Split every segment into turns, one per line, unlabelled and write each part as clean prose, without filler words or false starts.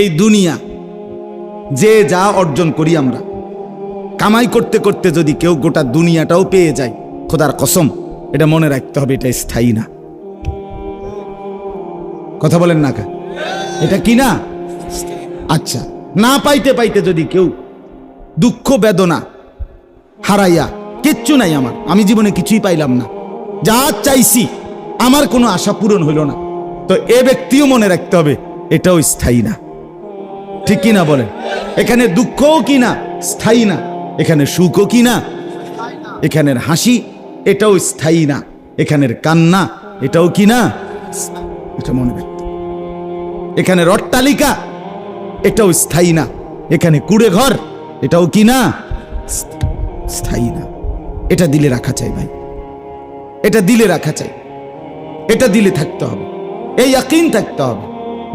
এই দুনিয়া যে যা অর্জন করি আমরা, কামাই করতে করতে যদি কেউ গোটা দুনিয়াটাও পেয়ে যায়, খোদার কসম এটা মনে রাখতে হবে, এটা স্থায়ী না। কথা বলেন না কা? এটা কি না? আচ্ছা, না পাইতে পাইতে যদি কেউ দুঃখ বেদনা হারাইয়া, কিচ্ছু নাই আমার, আমি জীবনে কিছুই পাইলাম না, যা চাইছি আমার কোনো আশা পূরণ হইল না, তো এ ব্যক্তিও মনে রাখতে হবে এটাও স্থায়ী না। ঠিক কি না বলেন? এখানে দুঃখও কি না? স্থায়ী না। এখানে সুখও কি না? এখানের হাসি এটাও স্থায়ী না। এখানের কান্না এটাও কি না? এটা মনে রাখতে। এখানের অট্টালিকা এটাও স্থায়ী না। এখানে কুড়ে ঘর এটাও কি না? স্থায়ী না। এটা দিলে রাখা চাই ভাই, এটা দিলে রাখা চাই, এটা দিলে থাকতে হবে, এই ইয়াকিন থাকতে হবে।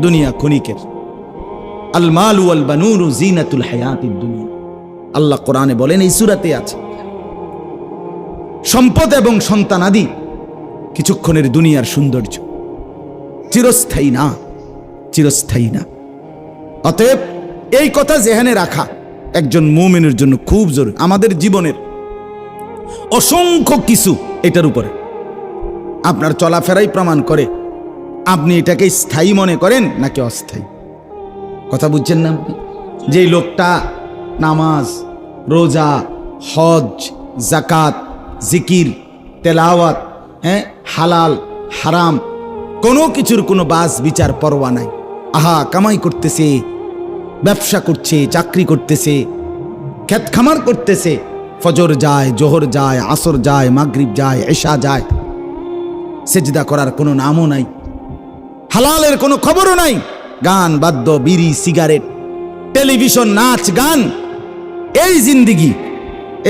দুনিয়া ক্ষণিকের। আল মালু ওয়াল বানুন জিনাতুল হায়াতিদ দুনিয়া, আল্লাহ কোরআনে বলেন, এই সূরাতে আছে, সম্পদ এবং সন্তানাদি কিছুক্ষণের দুনিয়ার সৌন্দর্য, চিরস্থায়ী না, চিরস্থায়ী না। অতএব এই কথা জেহানে রাখা একজন মুমিনের জন্য খুব জরুরি। আমাদের জীবনের অসংখ্য কিছু এটার উপরে, আপনার চলাফেরাই প্রমাণ করে আপনি এটাকে স্থায়ী মনে করেন নাকি অস্থায়ী। কথা বুঝছেন না? যে লোকটা নামাজ, রোজা, হজ, জাকাত, জিকির, তেলাওয়াত, হালাল হারাম কোনো কিছুর কোনো বাস বিচার পরোয়া নাই, আহা কামাই করতেছে, ব্যবসা করছে, চাকরি করতেছে, ক্ষেত খামার করতেছে, ফজর যায়, জোহর যায়, আসর যায়, মাগরিব যায়, এশা যায়, সেজদা করার কোনো নামও নাই, হালালের কোনো খবরও নাই, গান বাদ্য, বিড়ি, সিগারেট, টেলিভিশন, নাচ গান, এই জিন্দিগি,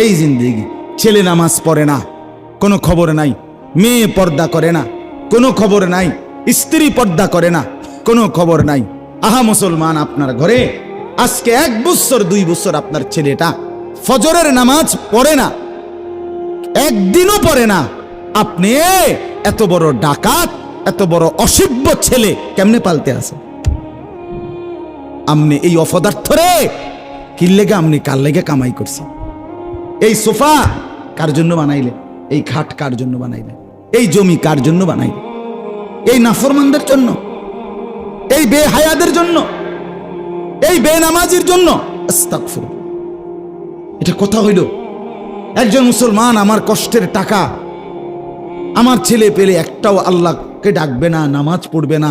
এই জিন্দিগি। ছেলে নামাজ পড়ে না, কোনো খবর নাই, মেয়ে পর্দা করে না, কোনো খবর নাই, স্ত্রী পর্দা করে না, কোনো খবর নাই। আহা মুসলমান, আপনার ঘরে আজকে 1 বছর 2 বছর আপনার ছেলেটা ফজরের নামাজ পড়ে না, একদিনও পড়ে না, আপনি এত বড় ডাকাত, এত বড় অসভ্য ছেলে কেমনে পালতে আছে? আমনে এই অপদার্থ রে কির লেগে, আমনি কার লেগে কামাই করছি? এই সোফা কার জন্য বানাইলে? এই খাট কার জন্য বানাইলে? এই জমি কার জন্য বানাইলে? এই নাফরমানদের জন্য, এই বেহায়াদের জন্য, এই বেনামাজির জন্য? আস্তাগফিরুল্লাহ। এটা কথা হইল? একজন মুসলমান আমার কষ্টের টাকা, আমার ছেলে পেলে একটাও আল্লাহকে ডাকবে না, নামাজ পড়বে না,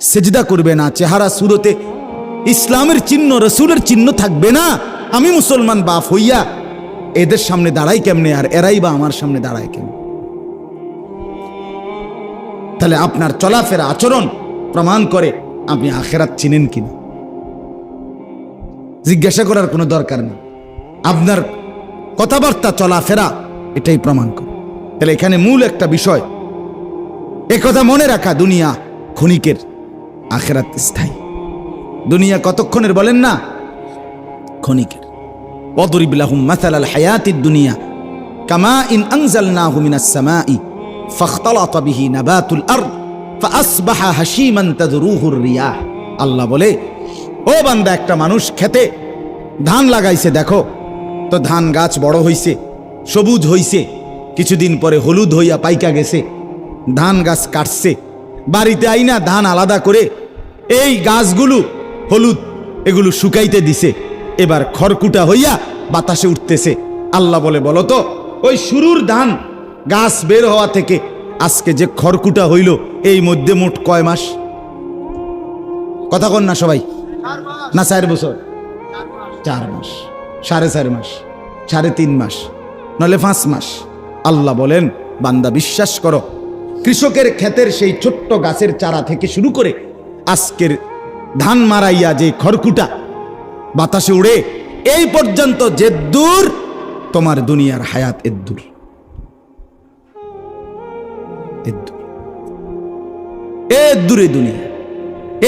সেজদা করবে না, চেহারা সুরতে ইসলামের চিহ্ন, রসুলের চিহ্ন থাকবে না, আমি মুসলমান বাপ হইয়া এদের সামনে দাঁড়াই কেমনে? আর এরাই বা আমার সামনে দাঁড়ায় কেমনে? তাহলে আপনার চলাফেরা, আচরণ প্রমাণ করে আপনি আখেরাত চিনেন কিনা। জিজ্ঞাসা করার কোনো দরকার নেই, আপনার কথাবার্তা, চলাফেরা এটাই প্রমাণ করে। তাহলে এখানে মূল একটা বিষয়, একথা মনে রাখা, দুনিয়া ক্ষণিকের, আখেরাত স্থায়ী। দুনিয়া কতক্ষণের বলেন না? ক্ষণিকের। ওয়াদরিব লাহুম মাসালাল হায়াতিদ দুনিয়া কামাইন আনজালনাহু মিনাস সামাই ফাখতালাতা বিহি নাবাতুল আরদ ফাআসবাহা হাশীমান তাযরুহুর রিয়াহ। আল্লাহ বলে, ও বান্দা, একটা মানুষ খেতে ধান লাগাইছে, দেখো তো ধান গাছ বড় হইছে, সবুজ হইছে, কিছুদিন পরে হলুদ হইয়া পাইকা গেছে, ধান গাছ কাটছে, বাড়িতে আইনা ধান আলাদা করে এই গাছগুলো হলুদ এগুলো শুকাইতে দিছে, এবার খড়কুটা হইয়া বাতাসে উঠতেছে। আল্লাহ বলে, বলো তো ওই শুরুর ধান গাছ বের হওয়া থেকে আজকে যে খড়কুটা হইল, এই মধ্যে মোট কয় মাস? কথা কন না সবাই? না 4 বছর? 4 মাস, 4.5 মাস, 3.5 মাস, নলে 5 মাস। আল্লাহ বলেন, বান্দা বিশ্বাস করো, কৃষকের ক্ষেতের সেই ছোট্ট গাছের চারা থেকে শুরু করে আজকের ধান মারাইয়া যে খড়কুটা বাতাসে উড়ে, এই পর্যন্ত যে দূর তোমার দুনিয়ার হায়াত, এদ্দূর, দূরে দুনিয়া।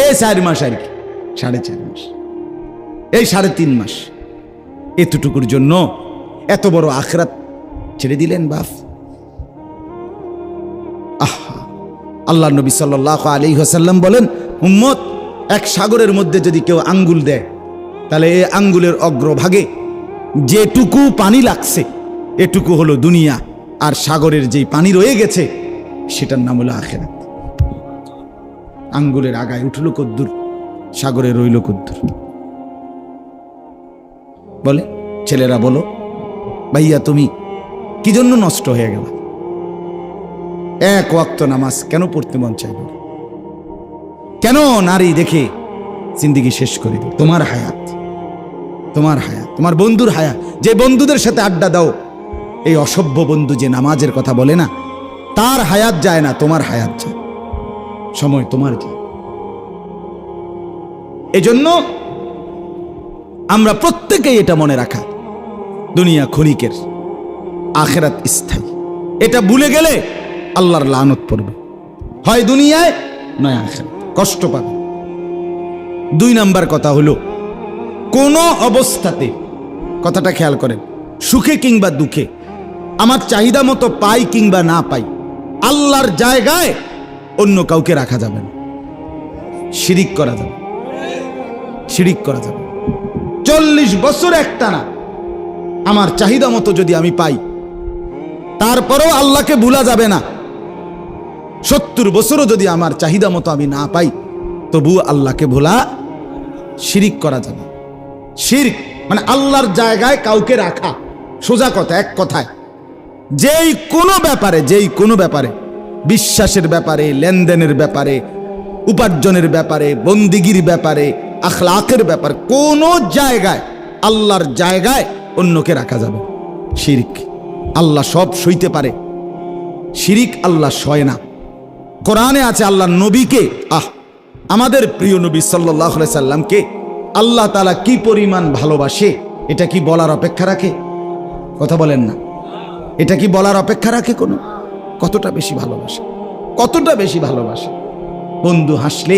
এই 4 মাস আর কি, 4.5 মাস, এই 3.5 মাস, এতটুকুর জন্য এত বড় আখিরাত ছেড়ে দিলেন বাপ। আহা, আল্লাহ নবী সাল্লাল্লাহু আলাইহি ওয়াসাল্লাম বলেন, উম্মত এক সাগরের মধ্যে যদি কেউ আঙ্গুল দেয়, তাহলে এই আঙ্গুলের অগ্রভাগে যেটুকু পানি লাগছে এটুকু হলো দুনিয়া, আর সাগরের যেই পানি রয়ে গেছে সেটার নাম হলো আখিরাত। আঙ্গুলের আগায় উঠলো কদ্দুর, সাগরে রইল কদ্দুর। বলে ছেলেরা, বলো ভাইয়া তুমি কি জন্য নষ্ট হয়ে গেল? এক ওয়াক্ত নামাজ কেন পড়তে মন চাইল? কেন নারী দেখে জিন্দেগি শেষ করে দিল? তোমার হায়াত, তোমার হায়াত, তোমার বন্ধুর হায়াত। যে বন্ধুদের সাথে আড্ডা দাও, এই অসভ্য বন্ধু যে নামাজের কথা বলে না, তার হায়াত যায় না, তোমার হায়াত যায়, সময় তোমার যায়। এজন্য আমরা প্রত্যেকেই এটা মনে রাখা, দুনিয়া ক্ষণিকের, আখিরাত স্থায়ী। এটা ভুলে গেলে আল্লাহর লানত পড়বে, হয় দুনিয়ায় নয় আখিরাত, কষ্ট পাবে। 2 নাম্বার কথা হলো, কোন অবস্থাতে, কথাটা খেয়াল করেন, সুখে কিংবা দুঃখে, আমার চাহিদা মতো পাই কিংবা না পাই, আল্লাহর জায়গায় অন্য কাউকে রাখা যাবে না, শিরিক করা যাবে, শিরিক করা যাবে। 40 বছর একটানা আমার চাহিদা মতো যদি আমি পাই, তারপরেও আল্লাহকে ভুলা যাবে না। 70 বছরও যদি আমার চাহিদা মতো আমি না পাই, তবু আল্লাহকে ভোলা, শিরিক করা যাবে। শিরক মানে আল্লাহর জায়গায় কাউকে রাখা। সোজা কথা, এক কথায়, যেই কোনো ব্যাপারে, যেই কোনো ব্যাপারে, বিশ্বাসের ব্যাপারে, লেনদেনের ব্যাপারে, উপার্জনের ব্যাপারে, বন্দিগির ব্যাপারে, আখলাকের ব্যাপারে, কোন জায়গায় আল্লাহর জায়গায় অন্যকে রাখা যাবে শিরক। আল্লাহ সব সইতে পারে, শিরিক আল্লাহ সয় না। কোরআনে আছে আল্লাহর নবীকে, আমাদের প্রিয় নবী সাল্লাল্লাহু আলাইহি সাল্লামকে আল্লাহ তাআলা কি পরিমাণ ভালোবাসে, এটা কি বলার অপেক্ষা রাখে? কথা বলেন না, এটা কি বলার অপেক্ষা রাখে কোনো? কতটা বেশি ভালোবাসে, কতটা বেশি ভালোবাসে। বন্ধু হাসলে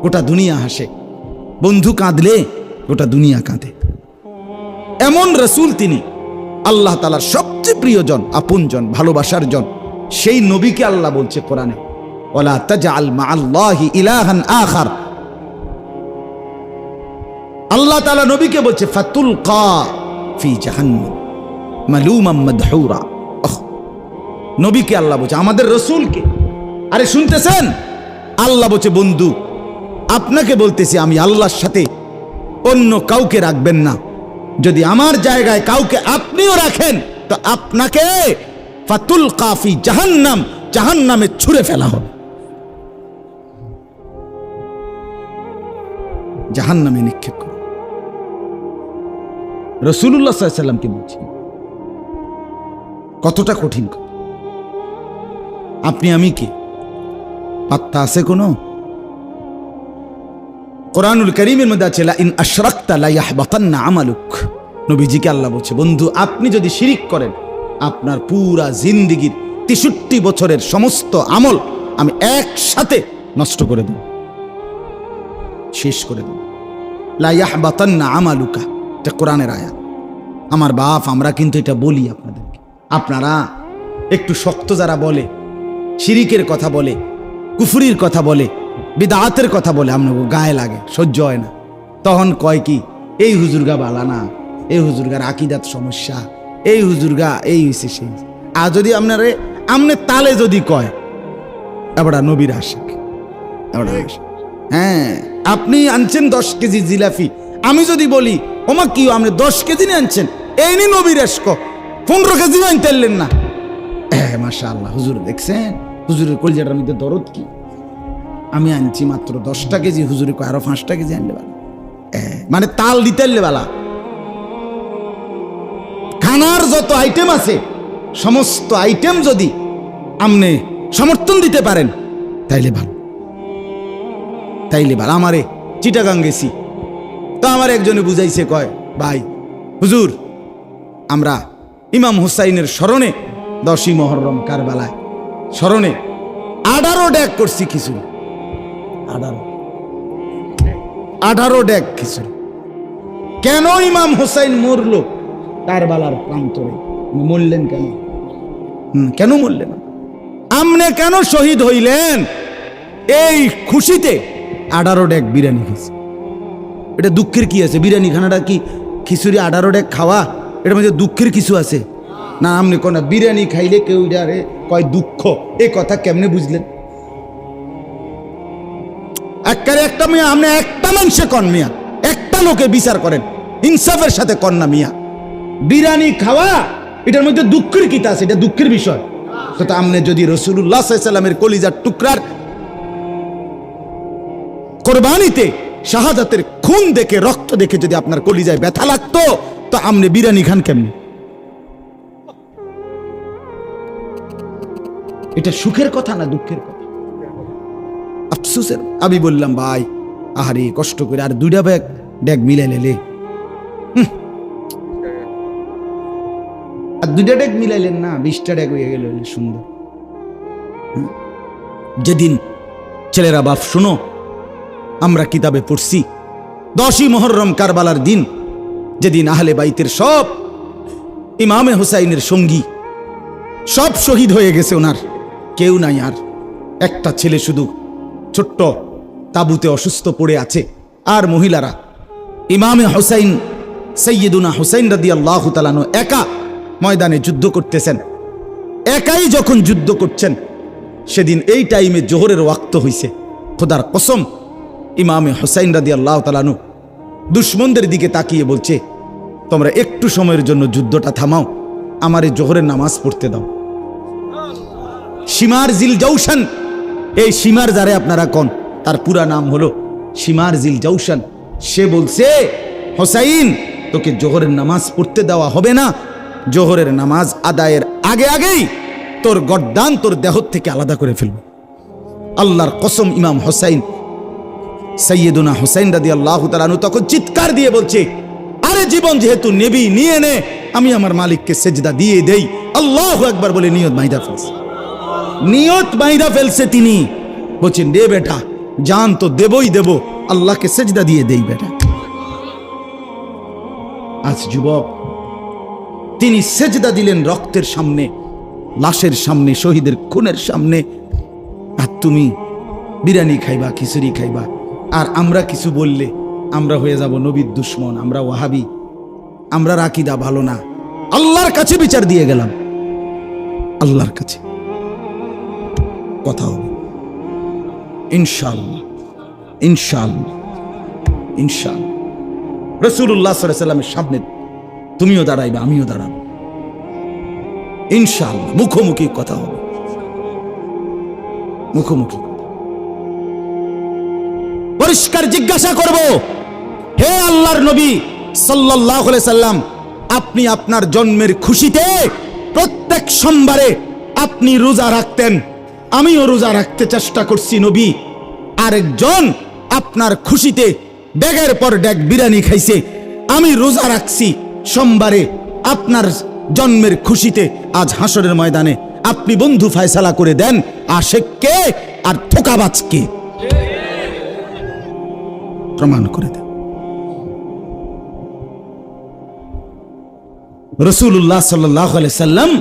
গোটা দুনিয়া হাসে, বন্ধু কাঁদলে গোটা দুনিয়া কাঁদে। এমন রাসূল তিনি, আল্লাহ তাআলার সবচেয়ে প্রিয়জন, আপনজন, ভালোবাসার জন। সেই নবীকে আল্লাহ বলছে কোরআনে, ওয়ালা তাজআল মাআল্লাহি ইলাহান আখার। আল্লাহ তাআলা নবীকে বলছে ফাতুলকা ফি জাহান্নাম মালুমান মাদহুরা। নবীকে আল্লাহ বলছে, আমাদের রাসূলকে। আরে শুনতেছেন? আল্লাহ বলছে, বন্ধু আপনাকে বলতেছি, আমি আল্লাহর সাথে অন্য কাউকে রাখবেন না। যদি আমার জায়গায় কাউকে আপনিও রাখেন, তো আপনাকে ফাতুলকা ফি জাহান্নাম, জাহান্নামে ছুঁড়ে ফেলা হবে, জাহান্নামে নিক্ষেপ করবে। রাসূলুল্লাহ সাল্লাল্লাহু আলাইহি সাল্লামকে বলছি, কতটা কঠিন কথা। আপনি আমি কে? পাত্তা আছে কোনো? কোরআনুল কারীমের মধ্যে আছে, লা ইন আশরাকতা লা ইয়াহবাতান্না আমালুক। নবীজিকে আল্লাহ বলছে, বন্ধু আপনি যদি শিরিক করেন, আপনার পুরা জিন্দেগীর 63 বছরের সমস্ত আমল আমি একসাথে নষ্ট করে দেব, শেষ করে দেব। লা ইয়াহবাতান্না আমালুকা, এটা কোরআনের আয়াত। আমার বাপ, আমরা কিন্তু এটা বলি আপনাদেরকে। আপনারা একটু শক্ত যারা বলে, শিরিকের কথা বলে, কুফরির কথা বলে, বিদআতের কথা বলে, আপনার গায়ে লাগে, সহ্য হয় না। তখন কয় কি, এই হুজুরগা বালা না, এই হুজুরগার আকীদাত সমস্যা, এই হুজুরগা এই হইছে সেই। আর যদি আপনারে আমনে তালে যদি কয়, এবারে নবীর আশিক, হ্যাঁ আপনি আনছেন 10 কেজি জিলাপি, আমি যদি বলি ওমা কি আপনি 10 কেজি নিয়ে আনছেন, এই নি নবীর আশক, 15 কেজি আনতে পারলেন না। মাশাআল্লাহ, হুজুর দেখছেন হুজুরের কলিজাটার মধ্যে দরদ কি। আমি আনছি মাত্র 10টা কেজি, হুজুরে কয় আরো 5টা কেজি আনলে বালা, মানে তাল দিতে বালা। খানার যত আইটেম আছে, সমস্ত আইটেম যদি আপনি সমর্থন দিতে পারেন, তাইলে ভালো, তাইলে ভালো। আমারে চিটাগাং গেছি, তো আমার একজনে বুঝাইছে, কয় ভাই হুজুর, আমরা ইমাম হুসাইনের স্মরণে 10ই মুহররম কারবালায় স্মরণে 18 ডেক করছি খিচুড়ি, 18 ডেক খিচুড়ি। কেন ইমাম হুসাইন মরল কারবালার প্রান্তরে? মরলেন কেন? কেন মরলেন? আমনে কেন শহীদ হইলেন? এই খুশিতে 18 ডেক বিরিয়ানি খেয়েছে। এটা দুঃখের কি আছে? বিরিয়ানি খানাটা কি খিচুড়ি 18 ডেক খাওয়া, এটার মধ্যে দুঃখের কিছু আছে? না আপনি কোন বিরিয়ানি খাইলে কেউ রে কয় দুঃখ, এই কথা কেমনে বুঝলেন? একটা মিয়া, আপনি একটা মানুষে কন মিয়া, একটা লোকে বিচার করেন, ইনসাফের সাথে কন না মিয়া। বিরিয়ানি খাওয়া এটার মধ্যে দুঃখের কিতা আছে? এটা দুঃখের বিষয় তো। আপনি যদি রাসূলুল্লাহ সাল্লাল্লাহু আলাইহি ওয়াসাল্লামের কলিজার টুকরার কোরবানিতে শাহাদাতের খুন দেখে, রক্ত দেখে যদি আপনার কলিজায় ব্যথা লাগতো, তো আপনি বিরিয়ানি খান কেমনে? এটা সুখের কথা না দুঃখের কথা? আফসোসের। আমি বললাম ভাই আহারে কষ্ট করে আর 2টা ব্যাগ ডেক মিলাই লেলে, আর 2টা ডেক মিলাইলেন না, 20টা ডেক হয়ে গেল। সুন্দর। যেদিন ছেলেরা বাপ শোনো, আমরা কিতাবে পড়ছি 10ই মুহররম কারবালার দিন, যেদিন আহলে বাইতের সব ইমামে হুসাইনের সঙ্গী সব শহীদ হয়ে গেছে, ওনার কেউ নাই, আর একটা ছেলে শুধু ছোট্ট তাবুতে অসুস্থ পড়ে আছে। আর মহিলারা ইমামে হুসাইন সাইয়্যিদুনা হুসাইন রাদিয়াল্লাহু তাআলা আনহু একা ময়দানে যুদ্ধ করতেছেন। একাই যখন যুদ্ধ করছেন, সেদিন এই টাইমে জোহরের ওয়াক্ত হইছে। খোদার কসম, ইমামে হুসাইন রাদিয়াল্লাহু তাআলা আনহু দুশমনদের দিকে তাকিয়ে বলছে, তোমরা একটু সময়ের জন্য যুদ্ধটা থামাও, আমার এই জোহরের নামাজ পড়তে দাও। শিমার জিল জাউশান, এই শিমার যারে আপনারা কোন, তার পুরা নাম হলো শিমার জিল জাউশান। সে বলছে, হুসাইন তোকে জোহরের নামাজ পড়তে দেওয়া হবে না, জোহরের নামাজ আদায়ের আগে আগেই তোর গর্দান তোর দেহ থেকে আলাদা করে ফেলব। আল্লাহর কসম, ইমাম হুসাইন সাইয়্যিদুনা হুসাইন রাদিয়াল্লাহু তাআলা আনহু তখন চিৎকার দিয়ে বলছে, আরে জীবন যেহেতু নেবি নিয়ে নে, আমি আমার মালিককে সেজদা দিয়ে দেই। আল্লাহু আকবার বলে নিয়ত বাইদা ফেলছে, নিয়ত বাইদা ফেলছে। তিনি বলছেন, রে বেটা জান তো দেবই দেব, আল্লাহকে সেজদা দিয়ে দেই বেটা। আজ যুবক, তিনি সেজদা দিলেন রক্তের সামনে, লাশের সামনে, শহীদের খুনের সামনে। আর তুমি বিরিয়ানি খাইবা, খিচুড়ি খাইবা, আর আমরা কিছু বললে আমরা হয়ে যাব নবীর দুশ্মন, আমরা ওয়াহাবি, আমরা আকীদা ভালো না। আল্লাহর কাছে বিচার দিয়ে গেলাম, আল্লাহর কাছে কথা হবে ইনশাআল্লাহ, ইনশাআল্লাহ, ইনশাআল্লাহ। রাসূলুল্লাহ সাল্লাল্লাহু আলাইহি ওয়াসাল্লামের সামনে তুমিও দাঁড়াইবা, আমিও দাঁড়াবো, ইনশাআল্লাহ। মুখোমুখি কথা হবে, মুখোমুখি পরিষ্কার জিজ্ঞাসা করব, হে আল্লাহর নবী সাল্লাল্লাহু আলাইহি সাল্লাম, আপনি আপনার জন্মের খুশিতে প্রত্যেক সোমবারে আপনি রোজা রাখতেন, আমিও রোজা রাখতে চেষ্টা করছি নবী। আরেকজন আপনার খুশিতে ডেগের পর ডেগ বিরিয়ানি খাইছে, আমি রোজা রাখছি সোমবারে। আপনার জন্মের খুশিতে আজ হাসরের ময়দানে আপনি বন্ধু ফয়সালা করে দেন, আশেক কে আর ধোঁকাবাজ কে, প্রমাণ করে দেন। রাসূলুল্লাহ সাল্লাল্লাহু আলাইহি সাল্লাম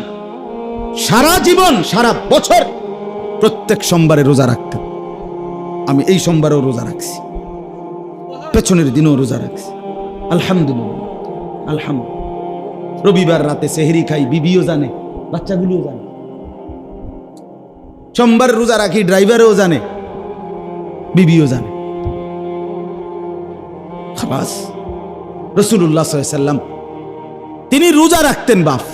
সারা জীবন, সারা বছর প্রত্যেক সোমবারে রোজা রাখতেন। আমি এই সোমবারেও রোজা রাখছি, পেছনের দিনও রোজা রাখছি, আলহামদুলিল্লাহ, আলহামদুলিল্লাহ। রবিবার রাতে সেহরি খাই, বিবিও জানে, বাচ্চাগুলোও জানে। সোমবার রোজা রাখি, ড্রাইভারও জানে, বিবিও জানে। খালাস। রাসূলুল্লাহ সাল্লাল্লাহু আলাইহি সাল্লাম তিনি রোজা রাখতেন। বাপ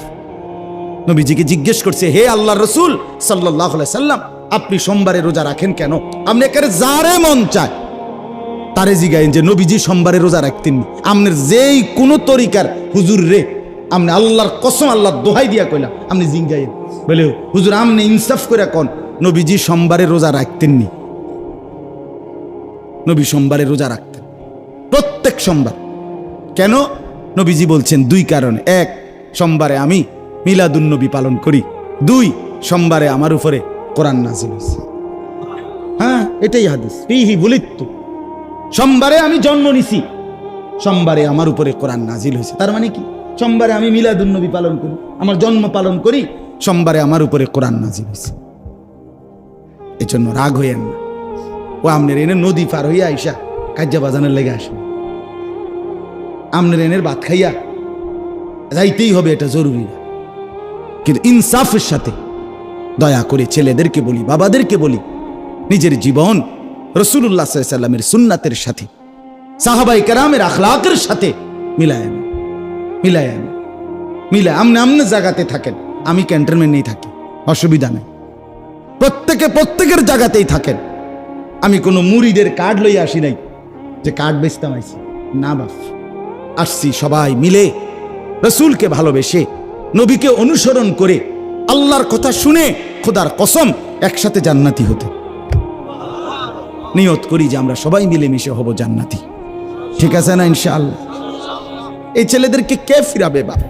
নবীজিকে জিজ্ঞেস করছে, হে আল্লাহর রাসূল সাল্লাল্লাহু আলাইহি সাল্লাম, আপনি সোমবারে রোজা রাখেন কেন? আপনি একেবারে যারে মন চায় তারে জিগাইন যে নবীজি সোমবারে রোজা রাখতেন। আপনার যেই কোন তরিকার হুজুর রে, আপনি আল্লাহর কসম, আল্লাহর দোহাই দিয়া কইলাম, আপনি জিগাইন বলে, হুজুর আপনি ইনসাফ করে কোন নবীজি সোমবারে রোজা রাখতেননি? নবী সোমবারে রোজা রাখতেন, প্রত্যেক সোমবার। কেন? নবীজি বলছেন 2 কারণে। 1, সোমবারে আমি মিলাদুন নবী পালন করি। 2, সোমবারে আমার উপরে কোরআন নাযিল হয়েছে। হ্যাঁ, এটাই হাদিস। ফিহি বুলিতু, সোমবারে আমি জন্ম নিছি, সোমবারে আমার উপরে কোরআন নাযিল হয়েছে। তার মানে কি? সোমবারে আমি মিলাদুন নবী পালন করি, আমার জন্ম পালন করি, সোমবারে আমার উপরে কোরআন নাযিল হয়েছে। এজন্য রাগ হইয়েন না, ও আমনের এনে নদী পার হইয়া আইসা কাজ্জা বাজানের লেগে আসে, আমনের এনের ভাত খাইয়া যাইতেই হবে, এটা জরুরি না। কিন্তু ইনসাফের সাথে দয়া করে ছেলেদেরকে বলি, বাবাদেরকে বলি, নিজের জীবন রাসূলুল্লাহ সাল্লাল্লাহু আলাইহি ওয়াসাল্লামের সুন্নাতের সাথে, সাহাবায়ে কেরামের আখলাকের সাথে মিলায় আমনে জায়গাতে থাকেন, আমি ক্যান্টনমেন্টেই থাকি, অসুবিধা নেই। প্রত্যেকের জায়গাতেই থাকেন। আমি কোনো মুরিদের কার্ড লইয়া আসি নাই যে কার্ড বেচতাম আইছি, না বাপ, আসছি সবাই মিলে রাসূলকে ভালোবেসে, নবীকে অনুসরণ করে, আল্লাহর কথা শুনে খোদার কসম একসাথে জান্নাতি হতে। নিয়ত করি যে আমরা সবাই মিলেমিশে হব জান্নাতি, ঠিক আছে না ইনশাআল্লাহ? এই ছেলেদেরকে কে ফিরাবে বাপ?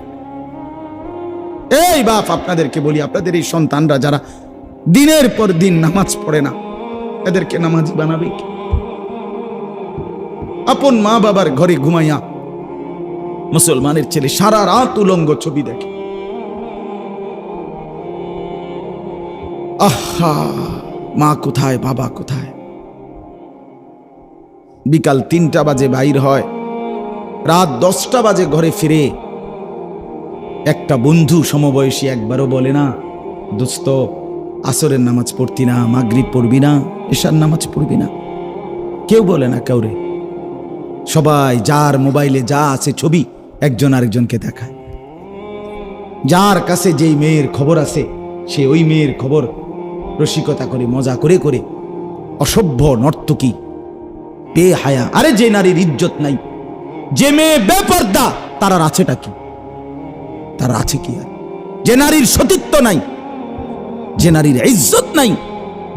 এই বাপ, আপনাদেরকে বলি, আপনাদের এই সন্তানরা যারা দিনের পর দিন নামাজ পড়ে না, এদেরকে নামাজি বানাবে কি? আপন মা বাবার ঘরে ঘুমাইয়া মুসলমানের ছেলে সারা রাত উলঙ্গ ছবি দেখে। আহা, মা কোথায়, বাবা কোথায়? বিকাল 3টা বাজে বাইর হয়, রাত 10টা বাজে ঘরে ফিরে। একটা বন্ধু সমবয়সী একবারও বলে না, দোস্ত আসরের নামাজ পড়তি না, মাগরিব পড়বি না, এশার নামাজ পড়বি না? কেউ বলে না কাউরে। সবাই যার মোবাইলে যা আছে ছবি একজন আরেকজনকে দেখায়। যার কাছে যেই মেয়ের খবর আছে সে ওই মেয়ের খবর রসিকতা করে, মজা করে করে, অসভ্য নর্তকী, বেহায়া। আরে যে নারীর ইজ্জত নাই, যে মেয়ে বেপর্দা, তার আর আছেটা কি? তার আছে কি আর? যে নারীর সতীত্ব নাই, যে নারীর ইজ্জত নাই,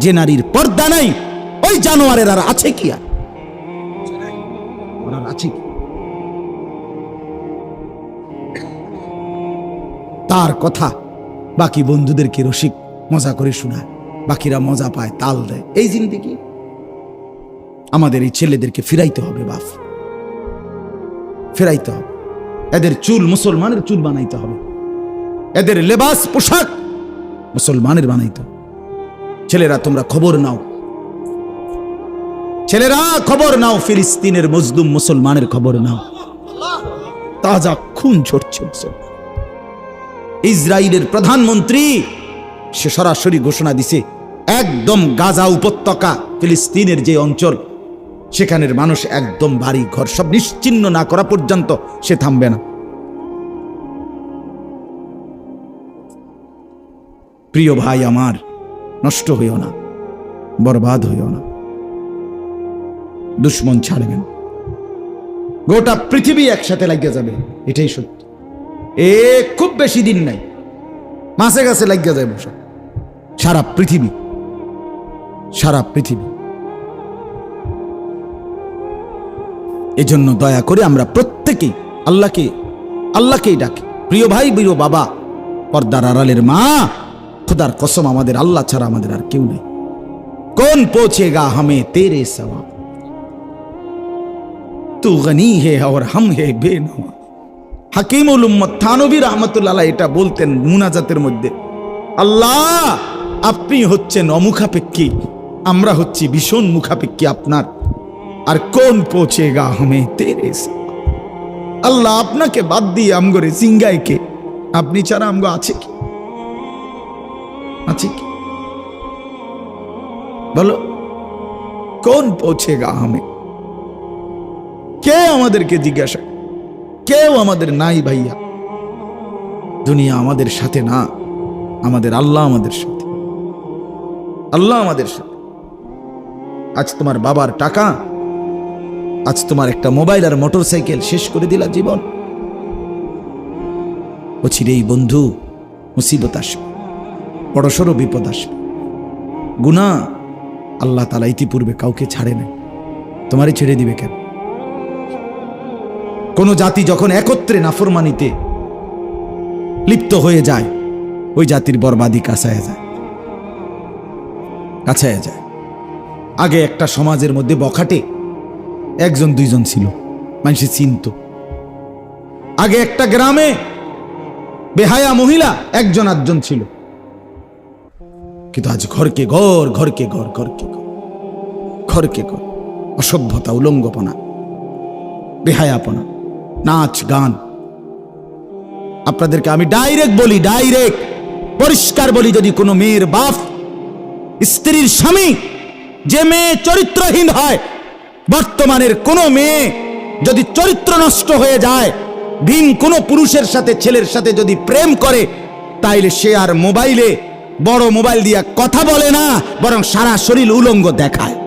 যে নারীর পর্দা নাই, ওই জানোয়ারের আর আছে কি আর? ওনার আছে কি? তার কথা বাকি বন্ধুদেরকে রসিক মজা করে শোনায়, বাকিরা মজা পায়, তাল দেয়। এই জিন্দেগি আমাদের এই ছেলেদেরকে ফিরাইতে হবে বাপ, ফিরাইতে হবে। এদের চুল মুসলমানের চুল বানাইতে হবে, এদের লেবাস পোশাক মুসলমানের বানাইতে হবে। ছেলেরা তোমরা খবর নাও, ছেলেরা খবর নাও, ফিলিস্তিনের মজলুম মুসলমানের খবর নাও। তাজা খুন ঝরছে মুসলমান। ইসরায়েলের প্রধানমন্ত্রী সে সরাসরি ঘোষণা দিছে, একদম গাজা উপত্যকা, ফিলিস্তিনের যে অঞ্চল, সেখানের মানুষ একদম বাড়ি ঘর সব নিশ্চিহ্ন না করা পর্যন্ত সে থামবে না। প্রিয় ভাই আমার, নষ্ট হইও না, বরবাদ হইও না, দুশ্মন ছাড়বেন, গোটা পৃথিবী একসাথে লাগিয়ে যাবে, এটাই সত্য। খুব বেশি দিন নাই, মাসে গাছে লাগিয়ে যাবে সব, সারা পৃথিবী, সারা পৃথিবী। এজন্য দয়া করে আমরা প্রত্যেকেই আল্লাহকেই ডাকি। প্রিয় ভাই, প্রিয় বাবা, পর্দার আড়ালের মা, খুদার কসম আমাদের আল্লাহ ছাড়া আমাদের আর কেউ নেই। कौन पहुंचेगा हमें तेरे सवा, तू गनी है और हम है बेनवा। হাকিমুল উম্মত থানভী রাহমাতুল্লাহ আলাইহি এটা বলতেন মুনাজাতের মধ্যে, আল্লাহ আপনি হচ্ছেন অমুখাপেক্ষী, আমরা হচ্ছি ভীষণ মুখাপেক্ষী আপনার। আর কোন পৌঁছেগা হামে তেরে সওয়া, আল্লাহ আপনাকে বাদ দিয়ে আমগরে সিঙ্গায় কে? আপনি ছাড়া আমগো আছে কি? আছে কি বলো? কোন পৌঁছেগা হামে? কে আমাদেরকে জিজ্ঞাসা? কেউ আমাদের নাই ভাইয়া। দুনিয়া আমাদের সাথে না, আমাদের আল্লাহ আমাদের সাথে, আল্লাহ আমাদের সাথে। আজ তোমার বাবার টাকা, আজ তোমার একটা মোবাইল আর মোটরসাইকেল শেষ করে দিলা জীবন। অচিরেই বন্ধু মুসিবত আসবে, বড়সড় বিপদ আসবে, গুনাহ। আল্লাহ তাআলা ইতিপূর্বে কাউকে ছাড়ে নাই, তোমারই ছেড়ে দিবে কেন? কোন জাতি যখন একত্রে নাফরমানিতে লিপ্ত হয়ে যায়, ওই জাতির বরবাদি কাছায় যায়। আগে একটা সমাজের মধ্যে বখাটে একজন দুইজন ছিল, মানুষ চিনত। আগে একটা গ্রামে বেহায়া মহিলা একজন আধজন ছিল, কিন্তু আজ ঘরকে ঘর, ঘরকে ঘর, ঘরকে ঘর। ঘরকে ঘর, অসভ্যতা, উলঙ্গপনা, বেহায়াপনা, নাচ গান। আপনাদেরকে আমি ডাইরেক্ট বলি, ডাইরেক্ট পরিষ্কার বলি, যদি কোনো মেয়ের বাপ, স্ত্রীর স্বামী, যে মেয়ে চরিত্রহীন হয়, বর্তমানের কোনো মেয়ে যদি চরিত্র নষ্ট হয়ে যায়, ভিন কোনো পুরুষের সাথে, ছেলের সাথে যদি প্রেম করে, তাইলে সে আর মোবাইলে, বড় মোবাইল দিয়ে কথা বলে না, বরং সারা শরীর উলঙ্গ দেখায়।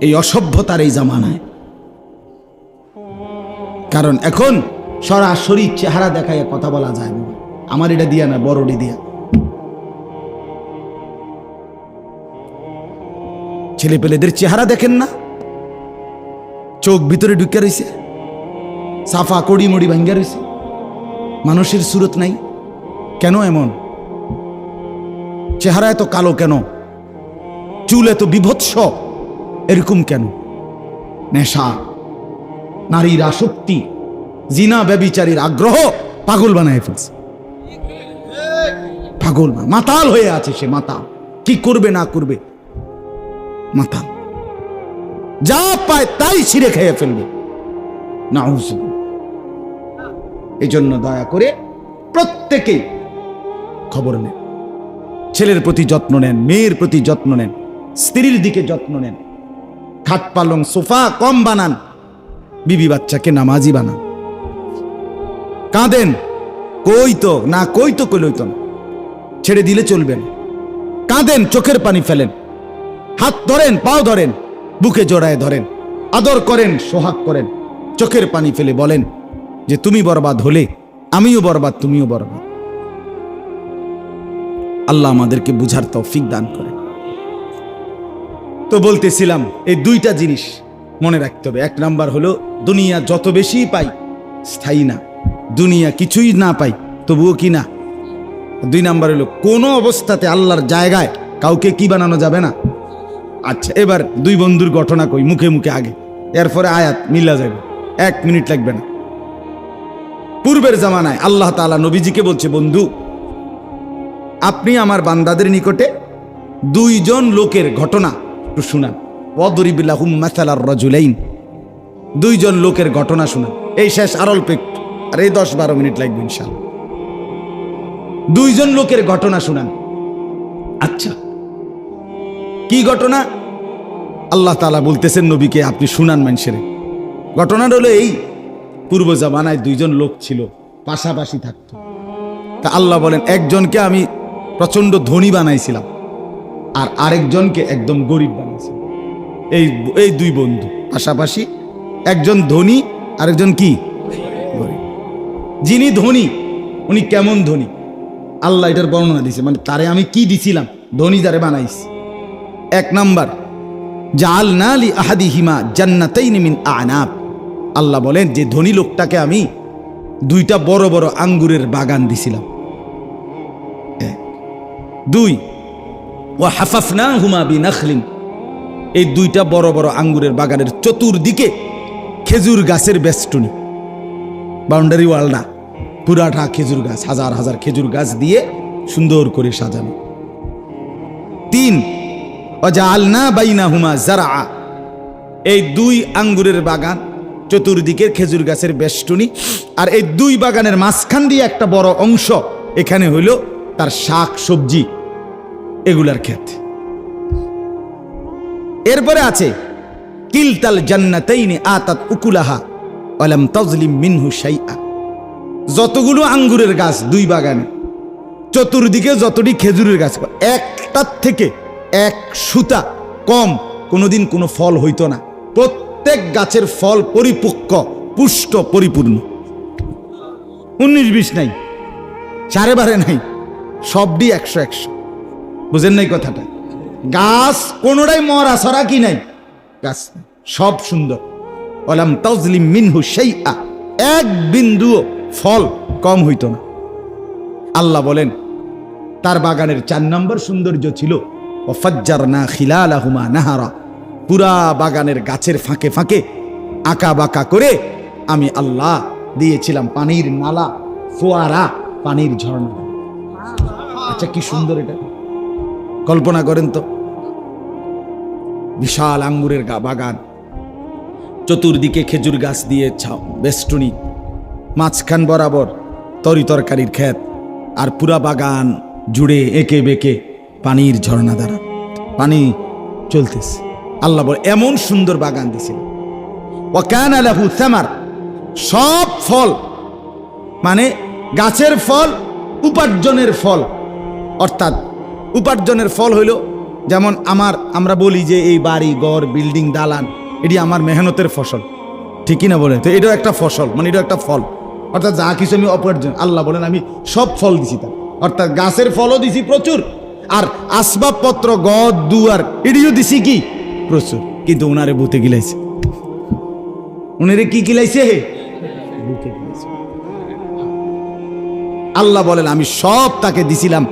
এই অসভ্যতার এই জামানায়, কারণ এখন সরাসরি চেহারা দেখায় কথা বলা যায় না। আমার এটা দিয়া না, বড়ডি দিয়া। ছেলে পেলেদের চেহারা দেখেন না, চোখ ভিতরে ঢুকে রয়েছে, সাফা কড়ি মড়ি ভাঙ্গা রয়েছে, মানুষের সুরত নাই। কেন এমন? চেহারা এত কালো কেন? চুল এত বিভৎস এরকম কেন? নেশা, নারীর আসক্তি, জিনা ব্যভিচারীর আগ্রহ পাগল বানায় ফেলছে। পাগল, মাতাল হয়ে আছে সে, মাতাল। কি করবে না করবে, মাতাল। যা পায় তাই ছিঁড়ে খেয়ে ফেলবে। নাউযুবিল্লাহ। এই জন্য দয়া করে প্রত্যেকেই খবর নেন, ছেলের প্রতি যত্ন নেন, মেয়ের প্রতি যত্ন নেন, স্ত্রীর দিকে যত্ন নেন। খাট পালং সোফা কম বানান, বিবি বাচ্চাকে নামাজি বানান। কাঁদেন, কইতো না, কইতো কইলইতো না, ছেড়ে দিলে চলবেন। কাঁদেন, চোখের পানি ফেলেন, হাত ধরেন, পাও ধরেন, বুকে জড়ায় ধরেন, আদর করেন, সোহাগ করেন, চোখের পানি ফেলে বলেন যে তুমি বরবাদ হলে আমিও বরবাদ, তুমিও বরবাদ। আল্লাহ আমাদেরকে বুঝার তৌফিক দান করে। তো বলতেছিলাম, এই দুইটা জিনিস মনে রাখতে হবে। এক নাম্বার হলো, দুনিয়া যত বেশি পাই স্থায়ী না, দুনিয়া কিছুই না পাই তবুও কি না। দুই নাম্বার হলো, কোনো অবস্থাতে আল্লাহর জায়গায় কাউকে কি বানানো যাবে না। আচ্ছা, এবার দুই বন্ধুর ঘটনা কই, মুখে মুখে আগে, এরপরে আয়াত মিলা যাবে, 1 মিনিট লাগবে না। পূর্বের জামানায় আল্লাহ তাআলা নবীজিকে বলছে, বন্ধু আপনি আমার বান্দাদের নিকটে দুইজন লোকের ঘটনা একটু শুনান। ওয়াদরিব লাহুম মাসালার রাজুলাইন, দুইজন লোকের ঘটনা শুনান। এই শেষ, আর অল্প একটু, আর এই 10-12 মিনিট লাগবে ইনশাআল্লাহ। দুইজন লোকের ঘটনা শুনান। আচ্ছা, কি ঘটনা? আল্লাহ তাআলা বলতেছেন নবীকে, আপনি শুনান মানুষের। ঘটনাটা হলো এই, পূর্ব জামানায় দুইজন লোক ছিল, পাশাপাশি থাকতো। তা আল্লাহ বলেন, একজনকে আমি প্রচন্ড ধনী বানাইছিলাম, আর আরেকজনকে একদম গরিব বানাইছিলাম। এই দুই বন্ধু পাশাপাশি, একজন ধনী, আরেকজন কি গরিব। যিনি ধনী উনি কেমন ধনী, আল্লাহ এটার বর্ণনা দিয়েছে, মানে তারে আমি কি দিছিলাম, ধনী যারে বানাইছি। 1 নাম্বার, জাআলনা লি আহাদিহিমা জান্নাতাইনি মিন আনাব। আল্লাহ বলেন যে ধনী লোকটাকে আমি 2টা বড় বড় আঙ্গুরের বাগান দিছিলাম। 2, ওয়া হাফাফনাহুমা বিনাখলিন, এই 2টা বড় বড় আঙ্গুরের বাগানের চতুর্দিকে খেজুর গাছের বেষ্টনী, বাউন্ডারি ওয়ালটা পুরাটা খেজুর গাছ, হাজার হাজার খেজুর গাছ দিয়ে সুন্দর করে সাজানো। 3, ওয়াজআলনা বাইনাহুমা যারআ, এই 2 আঙ্গুরের বাগান, চতুর্দিকের খেজুর গাছের বেষ্টনী, আর এই 2 বাগানের মাঝখান দিয়ে একটা বড় অংশ, এখানে হইল তার শাক সবজি এগুলার ক্ষেত। এরপরে আছে, কিলতাল জান্নাতাইনি আতাত উকুলাহা ওয়া লাম তাজলিম মিনহু শাইআ। যতগুলো আঙ্গুরের গাছ 2 বাগানে, চতুর্দিকে যতটি খেজুরের গাছ, একটার থেকে 1 সুতা কম কোনোদিন কোনো ফল হইতো না। প্রত্যেক গাছের ফল পরিপক্ক, পুষ্ট, পরিপূর্ণ, 19-20 নাই, 12 নাই, সবটি 100-100। বুঝেন নাই কথাটা? গাছ কোনোটাই মরা সরা কি নাই, গাছ সব সুন্দর। ওয়ালাম তাজলিম মিনহু শাইআ, 1 বিন্দুও ফল কম হইতো না। আল্লাহ বলেন তার বাগানের 4 নম্বর সৌন্দর্য ছিল, ওয়াফাজ্জারনা খিলালাহুমা নাহারা, পুরা বাগানের গাছের ফাঁকে ফাঁকে আঁকা বাঁকা করে আমি আল্লাহ দিয়েছিলাম পানির নালা, ফোয়ারা, পানির ঝর্ণা। আচ্ছা, কি সুন্দর এটা! কল্পনা করেন তো, বিশাল আঙ্গুরের বাগান, চতুর্দিকে খেজুর গাছ দিয়ে বেষ্টনী, মাঝখান বরাবর তরি তরকারির ক্ষেত, আর পুরা বাগান জুড়ে এঁকে বেঁকে পানির ঝর্ণা দ্বারা পানি চলতেছে। আল্লাহ বলে এমন সুন্দর বাগান দিছিল। ওয়াকানা লাহু সামার, সব ফল মানে গাছের ফল, উপার্জনের ফল। অর্থাৎ উপার্জনের ফল হইল যেমন আমরা বলি যে এই বাড়ি ঘর বিল্ডিং দালান এটি আমার মেহনতের ফসল, ঠিকই না বলে? তো এটাও একটা ফসল, মানে এটাও একটা ফল। অর্থাৎ যা কিছু আমি উপার্জন, আল্লাহ বলেন আমি সব ফল দিছি তার। অর্থাৎ গাছের ফলও দিছি প্রচুর, আর আসবাবপত্র গদ দুয়ার এটিও দিছি কি প্রচুর। কিন্তু উনারে বুতে গিলাইছে, উনারে কি গিলাইছে? বুতে গিলাইছে। আল্লাহ বলেন আমি সব তাকে দিছিলাম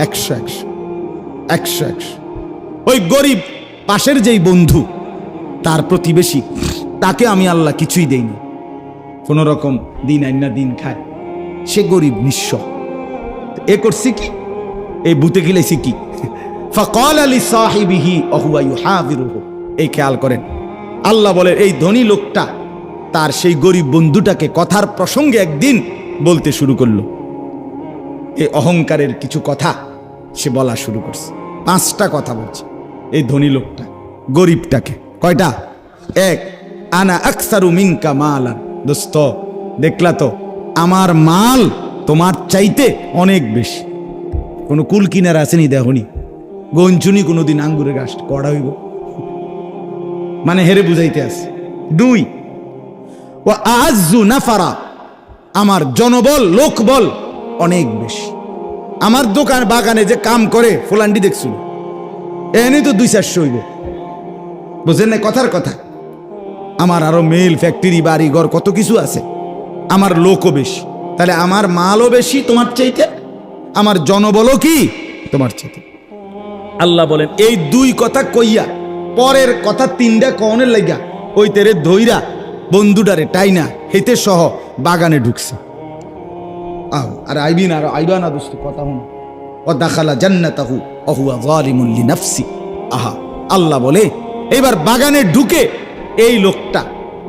100। ওই গরিব পাশের যেই বন্ধু, তার প্রতিবেশী, তাকে আমি আল্লাহ কিছুই দেইনি, কোন রকম দিন আইনা দিন খায়, সে গরিব নিঃস্ব। এ করছি কি? এই বুতে গিলাইছি কি? ফাকাল লিসাহিবিহি ওয়া ইউহাযিরুহু। এই খেয়াল করেন, আল্লাহ বলে এই ধনী লোকটা তার সেই গরিব বন্ধুটাকে কথার প্রসঙ্গে একদিন বলতে শুরু করলো। এই অহংকারের কিছু কথা সে বলা শুরু করছে। 5টা কথা বলছে এই ধনী লোকটা গরিবটাকে। কয়টা? 1, আনা আকসারু মিনকা মালান। দোস্ত, দেখলা তো আমার মাল তোমার চাইতে অনেক বেশি। কোনো কুল কিনার আসেনি দেখনি, গঞ্চুনি কোনোদিন আঙ্গুরের গাছ কড়া হইব, মানে হেরে বুঝাইতে আছে। 2, ওয়া আযু নাফারা, আমার জনবল লোকবল অনেক বেশি। আমার দোকান বাগানে যে কাম করে ফুলান্ডি দেখছিল, এনে তো 200-400 হইব, বুঝেন না কথার কথা? আমার আরো মেল ফ্যাক্টরি বাড়ি ঘর কত কিছু আছে, আমার লোকও বেশি, তাহলে আমার মালও বেশি তোমার চাইতে, আমার জনবলও কি তোমার চাইতে। আল্লাহ বলেন এই 2 কথা কইয়া পরের কথা 3টা কনের লাগা ওই তেরে ধইরা বন্ধুটারে টাইনা হেতে সহ বাগানে ঢুকছে। আও আর আইবা না দোস্ত, কথা হন। ও দাখালা জান্নাতাহু ওয়া হুয়া যালিমুন লিনাফসি। আহা, আল্লাহ বলে এবার বাগানে ঢুকে এই লোকটা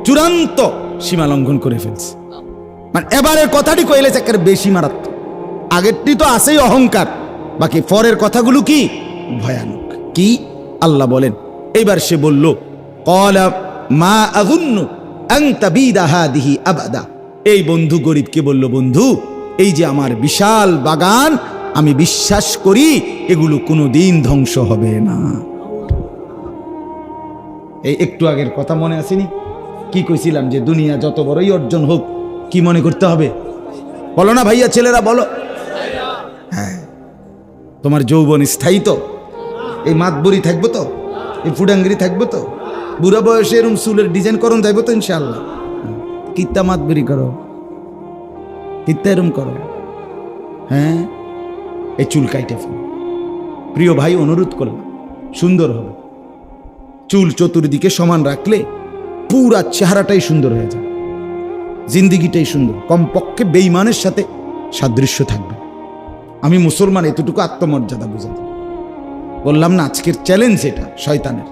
চূড়ান্ত সীমা লঙ্ঘন করে ফেলছে। মানে এবারের কথাটি কইলে একেবারে বেশি মারাত্মক। আগেরটি তো আছেই অহংকার, বাকি পরের কথাগুলো কি ভয়ানক। কি আল্লাহ বলেন? এইবার সে বলল ক্বালা মা আযুন্নু আন তাবিদা হাদিহি আবাদা। এই বন্ধু গরিবকে বলল, বন্ধু এই যে আমার বিশাল বাগান, আমি বিশ্বাস করি এগুলো কোনোদিন ধ্বংস হবে না। এই একটু আগের কথা মনে আসেনি? কি কইছিলাম যে দুনিয়া যত বড়ই অর্জন হোক কি মনে করতে হবে? বলো না ভাইয়া, ছেলেরা বলো। হ্যাঁ, তোমার যৌবন স্থায়ী তো? এই মাতবরি থাকবো তো? এই ফুডাঙ্গিরি থাকবো তো? বুড়া বয়সে এরম চুলের ডিজাইন করুন যাইবো তো ইনশাআল্লাহ? কিত্তা মাতবরি করো, কিত্তা এরম করো? হ্যাঁ, এই চুল কাইটে ফেলো। প্রিয় ভাই, অনুরোধ করলাম, সুন্দর হবে। চুল চতুর্দিকে সমান রাখলে পুরা চেহারাটাই সুন্দর হয়ে যায়, জিন্দিগিটাই সুন্দর। কমপক্ষে বেঈমানের সাথে সাদৃশ্য থাকবে। আমি মুসলমান, এতটুকু আত্মমর্যাদা বুঝাতে বললাম না? আজকের চ্যালেঞ্জ এটা শয়তানের।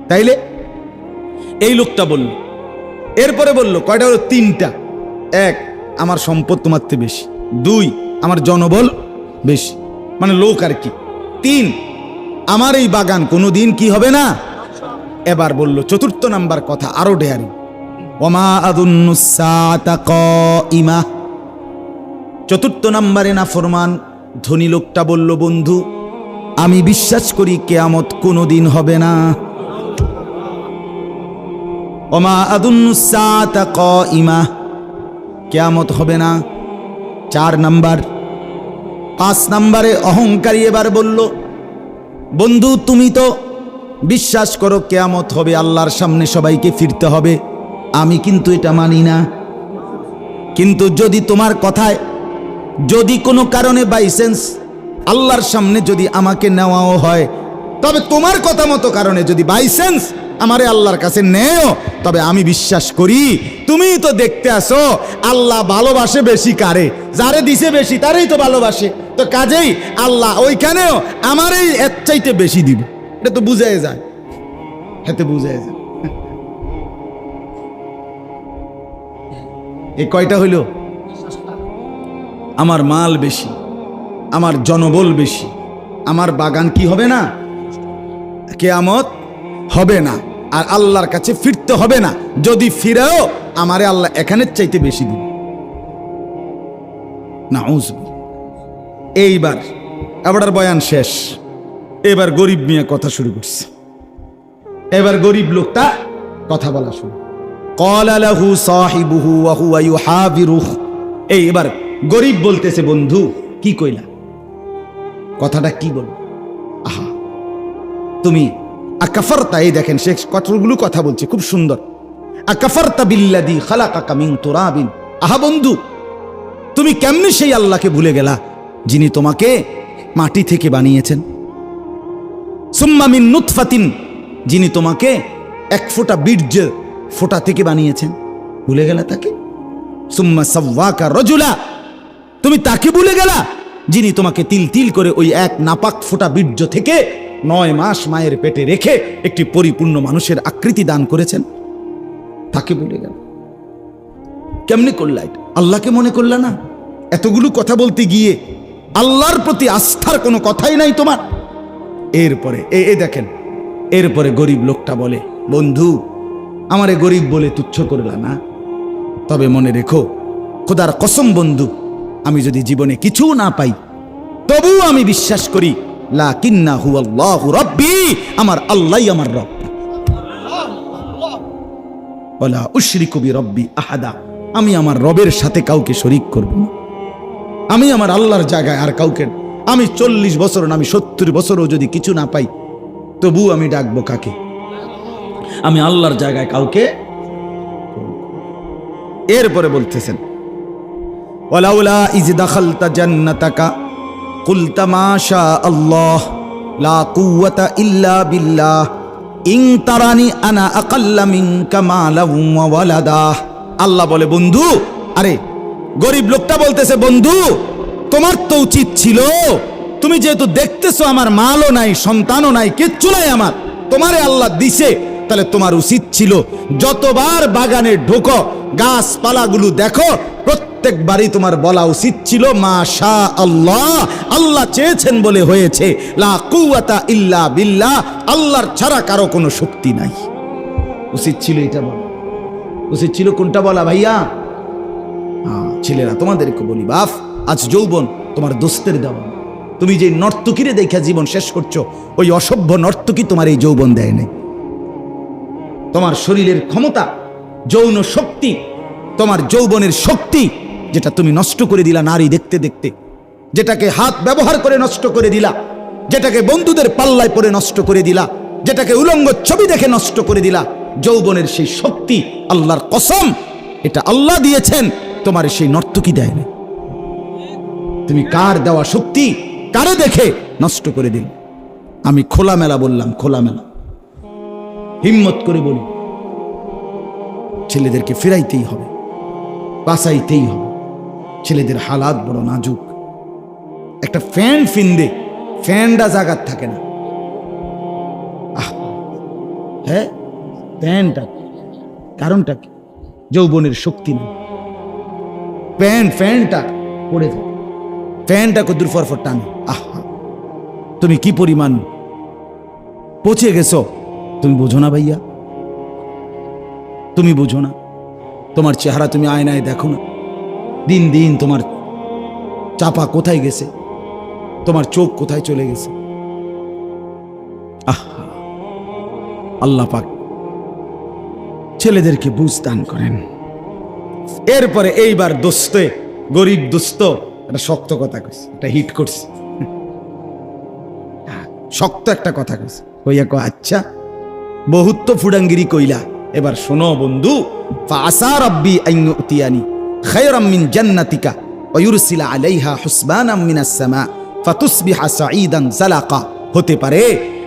তাইলে এই লোকটা বলল, এরপরে বলল কয়টা হলো? 3টা। 1, আমার সম্পদ তোমার থেকে বেশি। 2, আমার জনবল বেশি, মানে লোক আর কি। 3, আমার এই বাগান কোনোদিন কি হবে না। এবার বলল 4 নাম্বার কথা, আরো ডেয়ারি, ওমা আযুন্নুস সাআতা কাইমা। 4 নম্বরে নাফরমান ধনী লোকটা বলল, বন্ধু আমি বিশ্বাস করি কিয়ামত কোনোদিন হবে না। ওমা আযুন্নুস সাআতা কাইমা, কিয়ামত হবে না। 4 নাম্বার। 5 নম্বরে অহংকারী এবার বলল, বন্ধু তুমি তো বিশ্বাস করো কিয়ামত হবে, আল্লাহর সামনে সবাইকে ফিরতে হবে, আমি কিন্তু এটা মানি না। কিন্তু যদি তোমার কথায় যদি কোনো কারণে বাইসেন্স আল্লাহর সামনে যদি আমাকে নেওয়াও হয়, তবে তোমার কথা মতো কারণে যদি বাইসেন্স আমারে আল্লাহর কাছে নেও, তবে আমি বিশ্বাস করি তুমি তো দেখতে আসো আল্লাহ ভালোবাসে বেশি কারে, যারে দিছে বেশি তারেই তো ভালোবাসে। তো কাজেই আল্লাহ ওইখানেও আমারই এর চাইতে বেশি দিব, এটা তো বুঝাই যায়, এতে বুঝাই যায়। এই কয়টা হইল? আমার মাল বেশি, আমার জনবল বেশি, আমার বাগান কি হবে না, কিয়ামত হবে না, আর আল্লাহর কাছে ফিরতে হবে না। যদি ফিরেও আমারে আল্লাহ এখানের চাইতে বেশি দিবে। নাউযুবিল্লাহ। এইবার আবার বয়ান শেষ, এবার গরিব মিয়া কথা শুরু করছে। এবার গরিব লোকটা কথা বলা শুরু। ক্বালা লাহু সাহিবুহু ওয়া হুয়া ইউহাবিরুহু। এবার গরিব বলতেছে, বন্ধু কি কইলা, কথাটা কি বল? আহা তুমি আকাফারতা, এই দেখেন শেখ কতগুলো কথা বলছে, খুব সুন্দর। আকাফারতা বিল্লাযী খালাকাকা মিন তুরাবিন। আহা বন্ধু, তুমি কেমনে সেই আল্লাহকে ভুলে গেলা যিনি তোমাকে মাটি থেকে বানিয়েছেন। সুম্মা মিন নুতফাতিন, যিনি তোমাকে এক ফোঁটা বীর্য ফোঁটা থেকে বানিয়েছেন, ভুলে গেলা তাকে। সুম্মা সাওয়াকা রাজুলা, তুমি তাকে ভুলে গেলা যিনি তোমাকে তিল তিল করে ওই এক নাপাক ফোঁটা বীর্য থেকে 9 মাস মায়ের পেটে রেখে একটি পরিপূর্ণ মানুষের আকৃতি দান করেছেন, তাকে ভুলে গেল। কেমনে করলা এটা? আল্লাহকে মনে করলা না? এতগুলো কথা বলতে গিয়ে আল্লাহর প্রতি আস্থার কোনো কথাই নাই তোমার। এরপরে দেখেন, এরপরে গরিব লোকটা বলে, বন্ধু আমারে গরিব বলে তুচ্ছ করলা না, তবে মনে রেখো খোদার কসম বন্ধু, আমি যদি জীবনে কিছু না পাই তবুও আমি বিশ্বাস করি লাকিন্নাহু আল্লাহু রাব্বি, আমার আল্লাহই আমার রব। ওয়ালা উশরিকু বিরাব্বি আহাদা, আমি আমার রবের সাথে কাউকে শরীক করব না। আমি আমার আল্লাহর জায়গায় আর কাউকে, আমি 40 বছর না, আমি 70 বছরও যদি কিছু না পাই তবু আমি ডাকবো কাকে? আমি আল্লাহর জায়গায় কাউকে। এরপরে বলতেছেন, ওয়ালাউলা ইজ দাখালতা জান্নাতাকা কুলতা মা শা আল্লাহ লা কুওয়াতা ইল্লা বিল্লাহ ইন তারানি আনা আকাল্লা মিনকা মালাও ওয়া ওয়ালাদা। আল্লাহ বলে, বন্ধু, আরে গরিব লোকটা বলতেছে, বন্ধু তোমার তো উচিত ছিল, তুমি যেহেতু দেখতেছো আমার মালও নাই, সন্তানও নাই, কিচ্ছু নাই আমার, তোমারে আল্লাহ দিছে, তাহলে তোমার উচিত ছিল যতবার বাগানে ঢোকো গাছপালাগুলো দেখো, প্রত্যেকবারই তোমার বলা উচিত ছিল মাশা আল্লাহ, আল্লাহ চেয়েছেন বলে হয়েছে, লা কুওয়াতা ইল্লা বিল্লাহ, আল্লাহর ছাড়া কারো কোনো শক্তি নাই। উচিত ছিল এটা বলা, উচিত ছিল কোনটা বলা ভাইয়া? ছেলেরা তোমাদেরকে বলি, বাপ আজ যৌবন তোমার দোস্তের দেওয়া। তুমি যে নর্তকীরে দেখা জীবন শেষ করছো, ওই অসভ্য নর্তকী তোমার এই যৌবন দেয় নাই। তোমার শরীরের ক্ষমতা, যৌন শক্তি, তোমার যৌবনের শক্তি, যেটা তুমি নষ্ট করে দিলা নারী দেখতে দেখতে, যেটাকে হাত ব্যবহার করে নষ্ট করে দিলা, যেটাকে বন্ধুদের পাল্লায় পরে নষ্ট করে দিলা, যেটাকে উলঙ্গ ছবি দেখে নষ্ট করে দিলা, যৌবনের সেই শক্তি আল্লাহর কসম এটা আল্লাহ দিয়েছেন, তোমার সেই নর্তকী দেয় না। তুমি কার দেওয়া শক্তি কারে দেখে নষ্ট করে দিল? আমি খোলামেলা বললাম, খোলামেলা হিম্মত করে বলি, ছেলেদেরকে ফিরাইতেই হবে, বাঁচাইতেই হবে। ছেলেদের হালাত বড় নাজুক। একটা ফ্যান ফিন্দে ফ্যানটা জাগাত থাকে না। হ্যাঁ, ফ্যানটা কারণটা কি? যৌবনের শক্তি নেই। ফ্যানটা পড়ে যায়, ফ্যানটা কদ্দুর ফরফর টানে। আহা, তুমি কি পরিমাণ পচে গেছো তুমি বোঝো না ভাইয়া, তুমি বোঝো না। তোমার চেহারা তুমি আয়নায় দেখো না, দিন দিন তোমার চাপা কোথায় গেছে, তোমার চোখ কোথায় চলে গেছে। আহা, আল্লাহ পাক ছেলেদেরকে বুঝ দান করেন। এরপরে এইবার দোস্তে, গরিব দোস্ত একটা শক্ত কথা কইছে, একটা হিট করছে, শক্ত একটা কথা কইছে। কইয়া কো, আচ্ছা বহুত তো ফুডাঙ্গিরি কইলা, এবার শোনো বন্ধু, ফাআসা রাব্বি আন ইউতিয়ানি খায়রাম মিন জান্নাতিকা ওয়া ইউরসিলা আলাইহা হুসবানাম মিনাস সামা ফাতুসবিহা সাঈদান জালাকা। হতে পারে,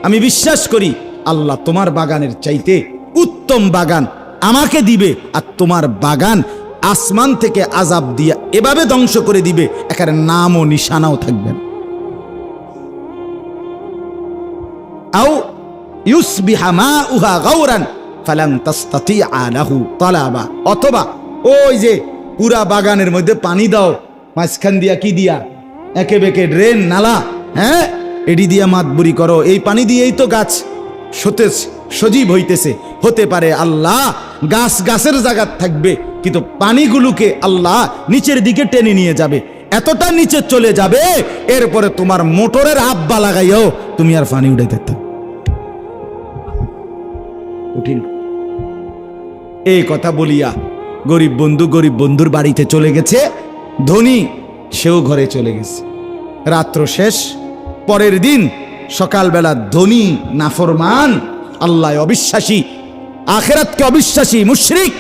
আমি বিশ্বাস করি আল্লাহ তোমার বাগানের চাইতে উত্তম বাগান আমাকে দিবে, আর তোমার বাগান আসমান থেকে আযাব দিয়া এভাবে ধ্বংস করে দিবে, একার নাম ও নিশানাও থাকবে না। আও ইউসবিহা মাউহা গাওরান ফালান তাসতাতিআ লাহু তালাবা, অথবা ওই যে পুরা বাগানের মধ্যে পানি দাও, মাঝখান দিয়া কি দিয়া একে বেঁকে ড্রেন নালা, হ্যাঁ এডি দিয়া মাতবুরি করো, এই পানি দিয়েই তো গাছ সতেজ সজীব হইতেছে। হতে পারে আল্লাহ গাছ গাছের জায়গা থাকবে, কিন্তু পানিগুলোকে আল্লাহ নিচের দিকে টেনে নিয়ে যাবে, এতটা নিচে চলে যাবে, এরপরে তোমার মোটরের আব্বা লাগাইও তুমি আর পানি উঠাইতে কঠিন। এই কথা বলিয়া গরিব বন্ধুর বাড়িতে চলে গেছে, ধনী সেও ঘরে চলে গেছে। রাত্র শেষ, পরের দিন সকালবেলা ধনী নাফরমান, আল্লাহ অবিশ্বাসী, আখিরাতকে অবিশ্বাসী, মুশরিক,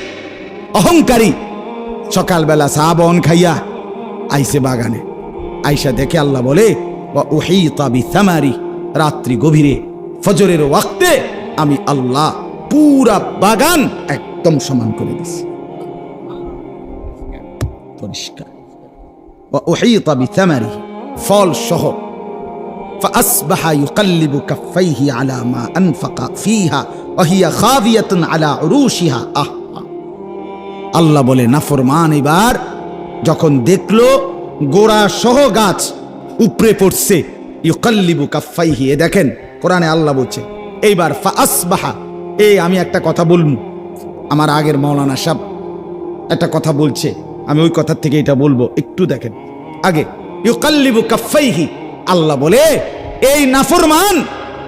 অহংকারী, সকালবেলা সাবন খাইয়া আইসে বাগানে। আইসা দেখে আল্লাহ বলে ওয়া উহিতা বিসামারি, রাত্রি গভীরে ফজরের ওয়াক্তে আমি আল্লাহ পুরা বাগান একদম সমান করে দিছি, পরিষ্কার। ওয়া উহিতা বিসামারি, ফল সহ। فأصبح يقلب كفيه على ما أنفق فيها وهي خاوية على عروشها। আল্লাহ বলে নাফরমান এবার যখন দেখলো গোড়া সহ গাছ উপরে পড়ছে, ইউকাল্লিবু কাফাইহি, দেখেন কোরআনে আল্লাহ বলছে এইবার ফাআসবাহা। আমি একটা কথা বলবো, আমার আগের মাওলানা সাহেব একটা কথা বলছে, আমি ওই কথার থেকে এটা বলবো, একটু দেখেন আগে। ইউকাল্লিবু কাফাইহি, আল্লাহ বলে এই নাফরমান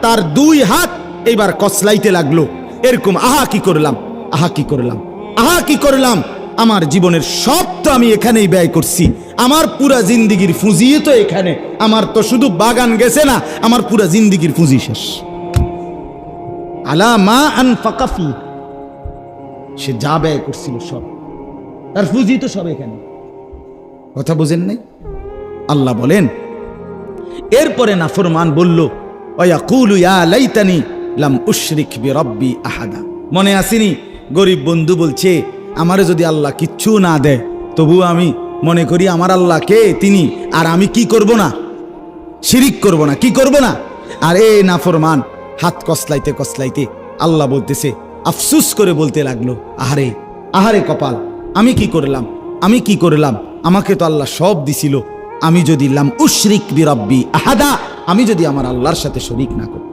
তার দুই হাত এইবার কসলাইতে লাগলো, এরকম আহা কি করলাম, আহা কি করলাম, আহা কি করলাম, আমার জীবনের সব তো আমি এখানেই ব্যয় করছি, আমার পুরা জিন্দিগির পুঁজি তো এখানে, আমার তো শুধু বাগান গেছে না, আমার পুরা জিন্দিগির পুঁজি শেষ। আলা মা আনফাকা ফি, সে যা ব্যয় করছিল সব, তার পুঁজি তো সব এখানে। কথা বুঝেন নাই? আল্লাহ বলেন এরপরে নাফরমান বলল ওয়ায়াকুলু ইয়া লাইতানি লাম উশরিক বিরাব্বি আহাদা। মনে আসেনি গরিব বন্ধু বলছে আমারে যদি আল্লাহ কিচ্ছু না দেয় তবু আমি মনে করি আমার আল্লাহ কে, তিনি, আর আমি কি করব না, শিরিক করব না, কি করব না। আর এই নাফরমান হাত কসলাইতে কসলাইতে আল্লাহ বলতেছে, আফসুস করে বলতে লাগলো, আহারে আহারে কপাল, আমি কি করলাম, আমি কি করলাম, আমাকে তো আল্লাহ সব দিছিল, আমি যদি লাম উশরিক বিরাব্বি আহাদা, আমি যদি আমার আল্লাহর সাথে শরীক না করি,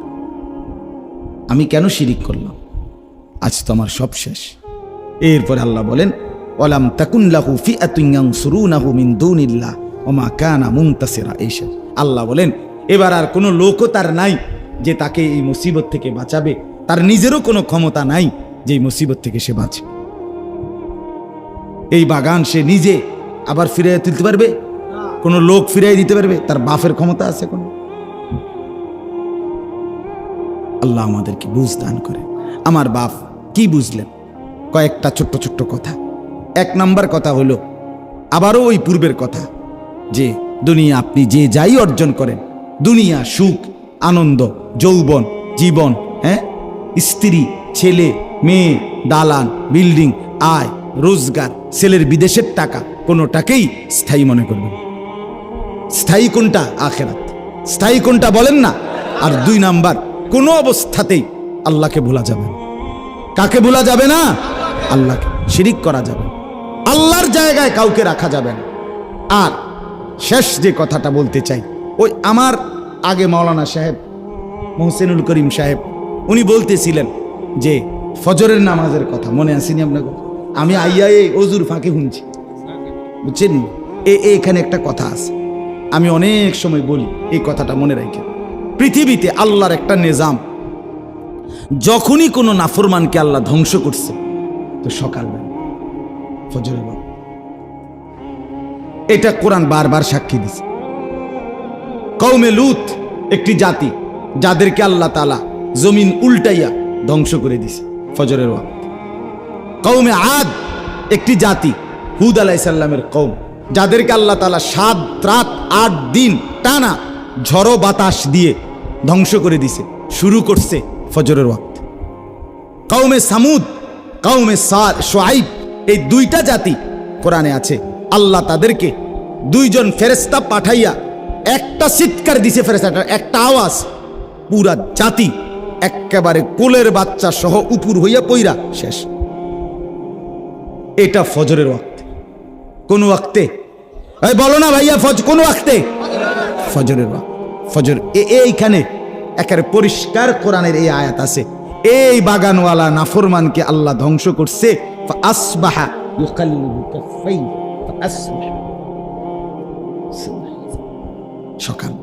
আমি কেন শিরিক করলাম, আজ তো আমার সব শেষ। এরপরে আল্লাহ বলেন ওয়ালাম তাকুন লাহু ফিআতুন ইয়ানসুরুনাহু মিন দুনিল্লাহ ওয়া মা কানা মুনতাসিরা। আল্লাহ বলেন এবার আর কোনো লোকও তার নাই যে তাকে এই মুসিবত থেকে বাঁচাবে, তার নিজেরও কোনো ক্ষমতা নাই যে এই মুসিবত থেকে সে বাঁচে। এই বাগান সে নিজে আবার ফিরিয়ে তুলতে পারবে? কোন লোক ফিরিয়ে দিতে পারবে? তার বাপের ক্ষমতা আছে কোন? আল্লাহ আমাদেরকে বুঝ দান করে। আমার বাপ কি বুঝলেন? কয়েকটা ছোট্ট ছোট্ট কথা। এক নাম্বার কথা হলো আবারও ওই পূর্বের কথা, যে দুনিয়া আপনি যে যাই অর্জন করেন, দুনিয়া সুখ আনন্দ যৌবন জীবন, হ্যাঁ, স্ত্রী ছেলে মেয়ে দালান বিল্ডিং আয় রোজগার ছেলের বিদেশের টাকা, কোনোটাকেই স্থায়ী মনে করবেন। স্থায়ী কোনটা? আখিরাত। স্থায়ী কোনটা বলেন না? আর দুই নাম্বার, কোনো অবস্থাতেই আল্লাহকে ভোলা যাবে না। কাকে ভোলা যাবে না? আল্লাহকে। শিরিক করা যাবে, আল্লাহর জায়গায় কাউকে রাখা যাবে না। আর শেষ যে কথাটা বলতে চাই, ওই আমার আগে মাওলানা সাহেব মোহসেনুল করিম সাহেব উনি বলতেছিলেন যে ফজরের নামাজের কথা, মনে আসেনি আপনাকে? আমি আইয়া এই অজুর ফাঁকে শুনছি, বুঝছেন? এখানে একটা কথা আছে, আমি অনেক সময় বলি এই কথাটা মনে রাখেন। পৃথিবীতে আল্লাহর একটা নিজাম, যখনই কোনো নাফরমানকে আল্লাহ ধ্বংস করছে তো সকালবেলা ফজরের ওয়াক্ত, এটা কোরআন বারবার সাক্ষী দিছে। কওমে লূত একটি জাতি, যাদেরকে আল্লাহ তাআলা জমিন উল্টাইয়া ধ্বংস করে দিছে ফজরের ওয়াক্ত। কওমে আদ একটি জাতি, হুদ আলাইহিস সালামের কওম, যাদেরকে আল্লাহ তাআলা 7 রাত 8 দিন টানা ঝড়ো বাতাস দিয়ে ধ্বংস করে দিছে, শুরু করছে ফজরের ওয়াক্ত। কওমে সামুদ, কওমে শুআইব, এই দুইটা জাতি কোরআনে আছে, আল্লাহ তাদেরকে 2 জন ফেরেশতা পাঠাইয়া একটা চিৎকার দিছে, ফেরেশতাটার একটা আওয়াজ, পুরা জাতি একেবারে কোলের বাচ্চা সহ উপর হইয়া পইরা শেষ। এটা ফজরের ওয়াক্তে। কোন ওয়াক্তে? এই বলো না ভাইয়া, কোন ওয়াক্তে? ফজরের ওয়াক্ত। ফজর এইখানে একেবারে পরিষ্কার কোরআনের এই আয়াত আছে, এই বাগানওয়ালা নাফরমানকে আল্লাহ ধ্বংস করছে। ফাআসবাহা ইউকাল্লিবু কাফাইহি ফাআসবাহা, সকাল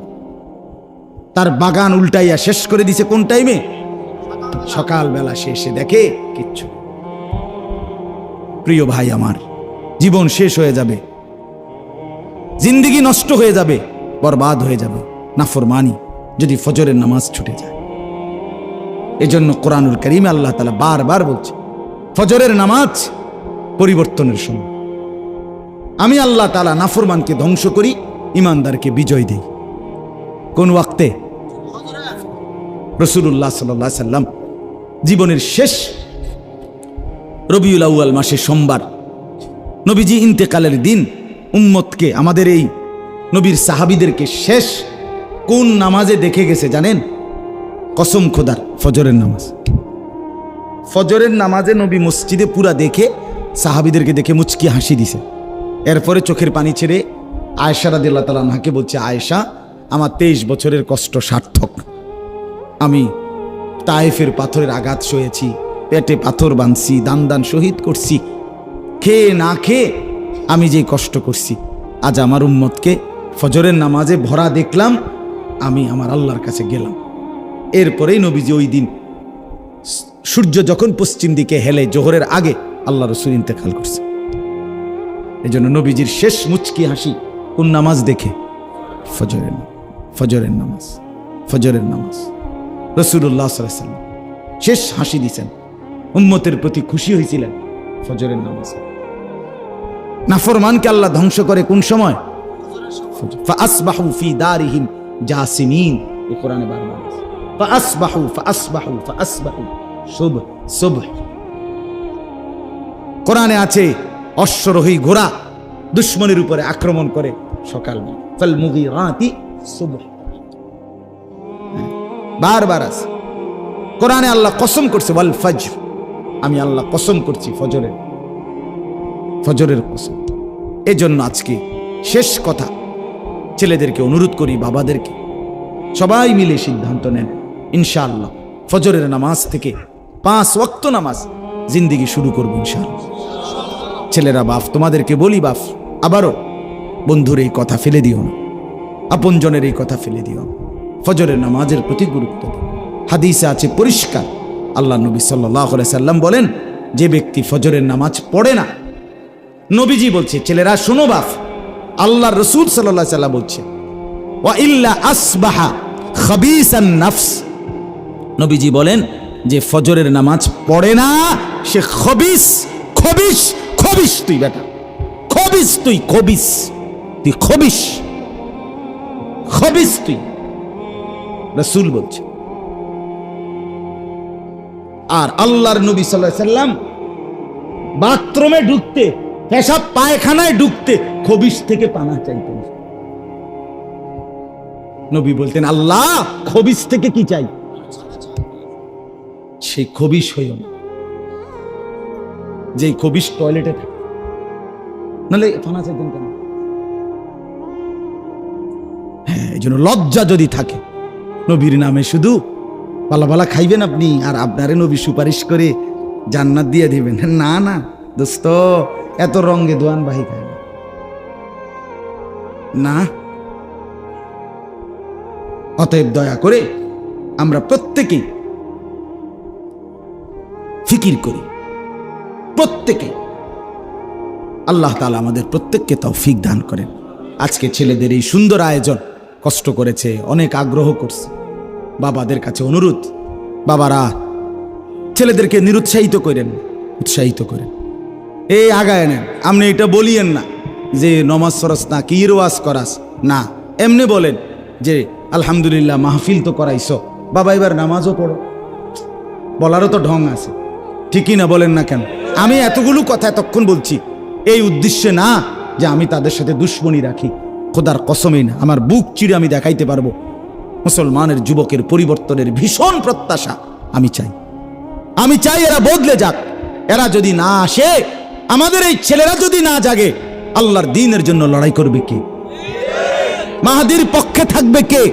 তার বাগান উল্টাইয়া শেষ করে দিছে। কোন টাইমে? সকালবেলা। শেষে দেখে কিচ্ছু। প্রিয় ভাই আমার, জীবন শেষ হয়ে যাবে, জিন্দেগি নষ্ট হয়ে যাবে, বরবাদ হয়ে যাবে নাফরমানি যদি ফজরের নামাজ ছুটে যায়। এজন্য কোরআনুল কারীমে আল্লাহ তাআলা বারবার বলছে ফজরের নামাজ পরিবর্তনের সময়। আমি আল্লাহ তাআলা নাফরমানকে ধ্বংস করি, ইমানদারকে বিজয় দেই। কোন ওয়াক্তে? রাসূলুল্লাহ সাল্লাল্লাহু আলাইহি সাল্লাম জীবনের শেষ রবিউল আউয়াল মাসে সোমবার, নবীজি ইন্তেকালের দিন উম্মতকে, আমাদের এই নবীর সাহাবীদেরকে শেষ কোন নামাজে দেখে গেছে জানেন? কসম খোদার, ফজরের নামাজ। ফজরের নামাজে নবী মসজিদে পুরা দেখে সাহাবীদেরকে দেখে মুচকি হাসি দিছে। এরপরে চোখের পানি ছেড়ে আয়েশা রাদিয়াল্লাহু তাআলা আনহাকে বলছে, আয়েশা, আমার 23 বছরের কষ্ট সার্থক। আমি তায়েফের পাথরের আঘাত সয়েছি, পেটে পাথর বাঁধছি, দান দান শহীদ করছি, খেয়ে না খেয়ে আমি যে কষ্ট করছি, আজ আমার উম্মতকে ফজরের নামাজে ভরা দেখলাম, আমি আমার আল্লাহর কাছে গেলাম। এরপরেই নবীজি ওই দিন সূর্য যখন পশ্চিম দিকে হেলে জোহরের আগে আল্লাহ রাসূল ইন্তেকাল করছে। এজন্য নবীজির শেষ মুচকি হাসি কোন নামাজ দেখে? ফজরের নামাজ। ফজরের নামাজ রাসূলুল্লাহ সাল্লাল্লাহু আলাইহি ওয়াসাল্লাম শেষ হাসি দিয়েছেন, উম্মতের প্রতি খুশি হয়েছিলেন ফজরের নামাজ। নাফরমানকে আল্লাহ ধ্বংস করে কোন সময়? ফাআসবাহু ফি দারিহিম জাসিমিন। এই কোরআনে বারবার আছে ফাআসবাহু। সুবহ। কোরআনে আছে অশ্বরোহী ঘোড়া দুশমনের উপরে আক্রমণ করে সকাল। ফাল মুগীরাতি সুবহ। বারবার আছে কোরআনে। আল্লাহ কসম করছে ওয়াল ফজর, আমি আল্লাহ কসম করছি ফজরের কসম। এজন্য আজকে শেষ কথা, ছেলেদেরকে অনুরোধ করি, বাবাদেরকে, সবাই মিলে সিদ্ধান্ত নেন ইনশাআল্লাহ ফজরের নামাজ থেকে 5 ওয়াক্ত নামাজ জিন্দেগি শুরু করব ইনশাআল্লাহ। ছেলেরা, বাপ, তোমাদেরকে বলি, বাপ, আবারও বন্ধুর এই কথা ফেলে দিও না, আপনজনের এই কথা ফেলে দিও না। ফজরের নামাজের প্রতি গুরুত্ব দিও। হাদিসে আছে পরিষ্কার, আল্লাহ নবী সাল্লাল্লাহু আলাইহি সাল্লাম বলেন, যে ব্যক্তি ফজরের নামাজ পড়ে না, নবীজি বলছে, ছেলেরা শোনো বাপ, আল্লাহ রাসূল সাল্লাল্লাহু আলাইহি সাল্লাম বলছে, ওয়া ইল্লা আসবাহা খাবিসান নাফস। নবীজি বলেন, যে ফজরের নামাজ পড়ে না সে খবিস। তুই বেটা খবিস, তুই খবিস তুই, রাসূল বলছে। আর আল্লাহর নবী সাল্লাল্লাহু আলাইহি সাল্লাম বাথরুমে ঢুকতে, পেশাব পায়খানায় ঢুকতে খবিস থেকে পানা চাইতেন। নবী বলতেন, আল্লাহ খবিস থেকে কি চাই? সেই খবিস হইও না, যে খবিস টয়লেটে থাকে, নাহলে পানা চাইতেন কেন? হ্যাঁ, এই জন্য লজ্জা যদি থাকে, নবীর নামে শুধু পালা খাইবেন আপনি, আর আপনারে নবী সুপারিশ করে জান্নাত দিয়ে দিবেন, না না দোস্ত, এত রঙে দোয়ান বাহি খায় না। অতএব দয়া করে আমরা প্রত্যেকেই ফিকির করি, প্রত্যেকে। আল্লাহ তাআলা আমাদের প্রত্যেককে তৌফিক দান করেন। আজকে ছেলেদের এই সুন্দর আয়োজন, কষ্ট করেছে, অনেক আগ্রহ করছে। বাবাদের কাছে অনুরোধ, বাবারা ছেলেদেরকে নিরুৎসাহিত করেন, উৎসাহিত করেন, এই আগায় নেন। আপনি এটা বলিয়েন না যে নমাজ সরস না, কি রওয়াজ করাস না, এমনি বলেন যে আলহামদুলিল্লাহ মাহফিল তো করাইছ, বাবা এবার নামাজও পড়ো। বলারও তো ঢং আছে, ঠিকই না? বলেন না কেন? আমি এতগুলো কথা এতক্ষণ বলছি এই উদ্দেশ্যে না যে আমি তাদের সাথে দুশ্মনী রাখি, খোদার কসমেই না। আমার বুক চিড়ে আমি দেখাইতে পারবো মুসলমানের যুবকের পরিবর্তনের ভীষণ প্রত্যাশা আমি চাই এরা বদলে যাক। এরা যদি না আসে, আমাদের এই ছেলেরা যদি না জাগে, আল্লাহর দ্বীনের জন্য লড়াই করবে কে? মাহাদির পক্ষে থাকবে কে?